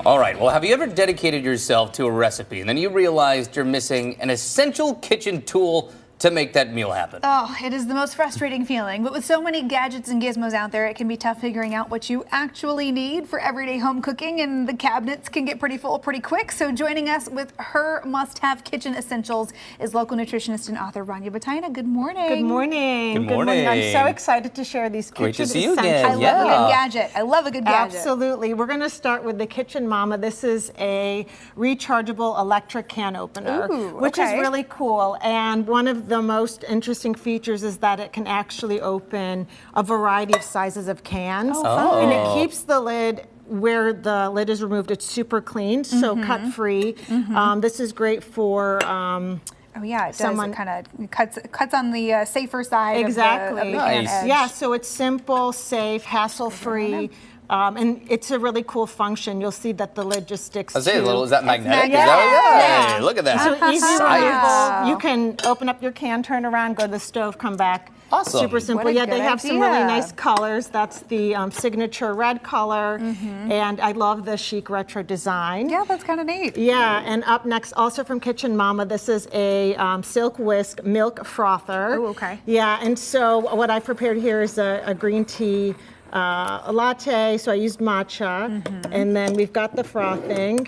All right, well, have you ever dedicated yourself to a recipe and then you realized you're missing an essential kitchen tool to make that meal happen? Oh, it is the most frustrating feeling, but with so many gadgets and gizmos out there, it can be tough figuring out what you actually need for everyday home cooking, and the cabinets can get pretty full pretty quick. So joining us with her must-have kitchen essentials is local nutritionist and author Rania Bataina. Good morning. Good morning. Good morning. I'm so excited to share these kitchen Great to see you essentials. again. I love a good gadget. I love a good gadget. Absolutely. We're going to start with the Kitchen Mama. This is a rechargeable electric can opener, which is really cool. And one of the most interesting features is that it can actually open a variety of sizes of cans. And it keeps the lid where the lid is removed. It's super clean, so cut-free. This is great for oh yeah, it does. It kind of cuts on the safer side. Exactly. Of the can edge. Yeah, so it's simple, safe, hassle-free. And it's a really cool function. You'll see that the lid just sticks to. Is that magnetic? Yeah. Hey, look at that. So easy Science. removal. You can open up your can, turn around, go to the stove, come back. Awesome. Super simple. What a Yeah, they good have some really idea. nice colors. That's the signature red color. And I love the chic retro design. Yeah, that's kind of neat. Yeah, and up next, also from Kitchen Mama, this is a Silk Whisk milk frother. Oh, okay. Yeah, and so what I prepared here is a green tea a latte, so I used matcha, and then we've got the frothing.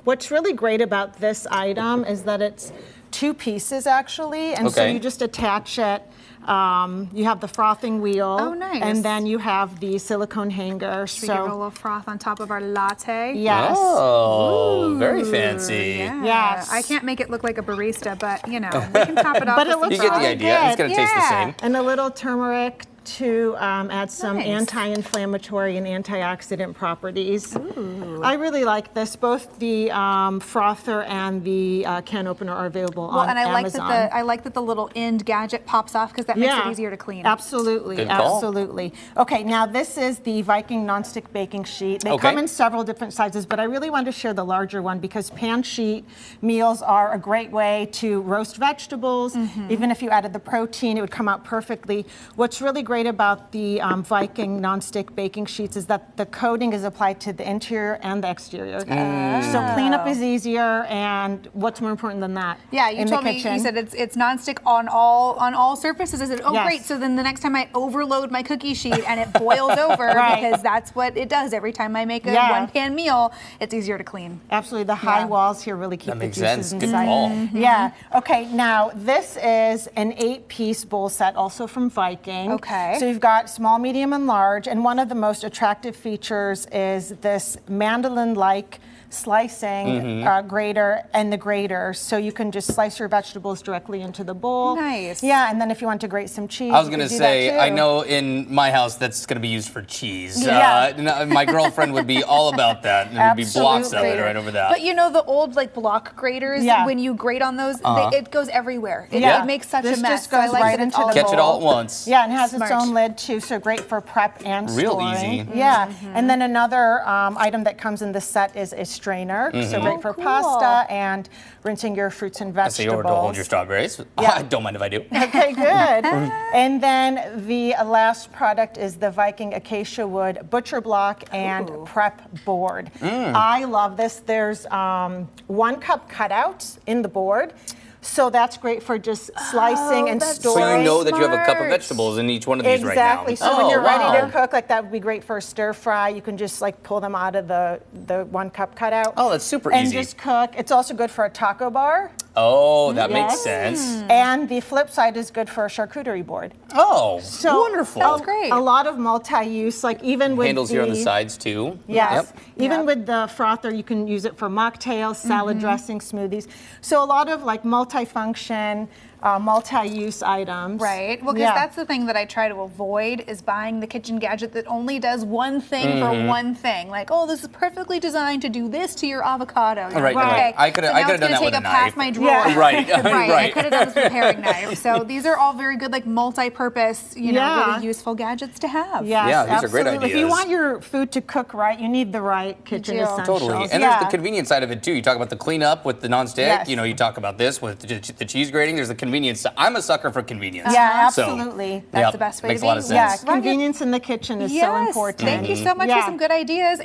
What's really great about this item is that it's two pieces actually, and so you just attach it. You have the frothing wheel, and then you have the silicone hanger. Should we give it a little froth on top of our latte? Yes. Oh, very fancy. Yeah. Yes. I can't make it look like a barista, but you know, we can top it off. But with it looks You get the really idea. good. It's going to taste the same. And a little turmeric to add some Nice. anti-inflammatory and antioxidant properties. I really like this. Both the frother and the can opener are available on and I Amazon. like that the little end gadget pops off because that makes it easier to clean. Absolutely, Good call. absolutely. Okay, now this is the Viking nonstick baking sheet. They come in several different sizes, but I really wanted to share the larger one because pan sheet meals are a great way to roast vegetables. Even if you added the protein, it would come out perfectly. What's really great about the Viking nonstick baking sheets is that the coating is applied to the interior and the exterior. So cleanup is easier, and what's more important than that? Yeah, you told me, you said it's nonstick on all surfaces. I said, oh great, so then the next time I overload my cookie sheet and it boils over, because that's what it does every time I make a one-pan meal, it's easier to clean. Absolutely, the high walls here really keep the juices Good inside. call. Yeah, okay, now this is an 8-piece bowl set, also from Viking. Okay. So you've got small, medium, and large, and one of the most attractive features is this mandolin-like slicing grater and the grater, so you can just slice your vegetables directly into the bowl. Nice. Yeah, and then if you want to grate some cheese, I was going to you could do say, that too. I know in my house that's going to be used for cheese. Yeah. My girlfriend would be all about that. And there would be blocks of it right over that. But you know the old block graters, when you grate on those, it goes everywhere. It makes such this a mess. Just goes right into the bowl. Catch it all at once. Yeah, and it has its own lid too, so great for prep and storing. Real easy. Yeah, and then another item that comes in this set is a strainer, so great for pasta and rinsing your fruits and vegetables. Or to hold your strawberries. I don't mind if I do. Okay, good. And then the last product is the Viking acacia wood butcher block and prep board. I love this. There's 1 cup cutouts in the board. So that's great for just slicing and storing. So you know that you have a cup of vegetables in each one of these right now. Exactly. So when you're ready to cook, that would be great for a stir fry. You can just pull them out of the 1 cup cutout. Oh, that's super and easy. And just cook. It's also good for a taco bar. Oh, that makes sense. And the flip side is good for a charcuterie board. Oh, so wonderful. That's great. A lot of multi-use, even with handles here on the sides too. Yes. Even with the frother, you can use it for mocktails, salad dressing, smoothies. So a lot of multi-function, multi-use items. Right. Well, because that's the thing that I try to avoid is buying the kitchen gadget that only does one thing for one thing. Like, oh, this is perfectly designed to do this to your avocado. Right. Okay. I could have done that with a knife. Past my drawer. Yeah. Right. I could have done this with a paring knife. So these are all very good, multi-purpose, really useful gadgets to have. Yes, yeah, these absolutely. are great ideas. If you want your food to cook right, you need the right kitchen essentials. Totally. And there's the convenience side of it too. You talk about the cleanup with the nonstick. You talk about this with the cheese grating. There's the convenience. I'm a sucker for convenience. Yeah, absolutely. That's the best way to be. Makes a lot of sense. Yeah, convenience in the kitchen is so important. Thank you so much for some good ideas.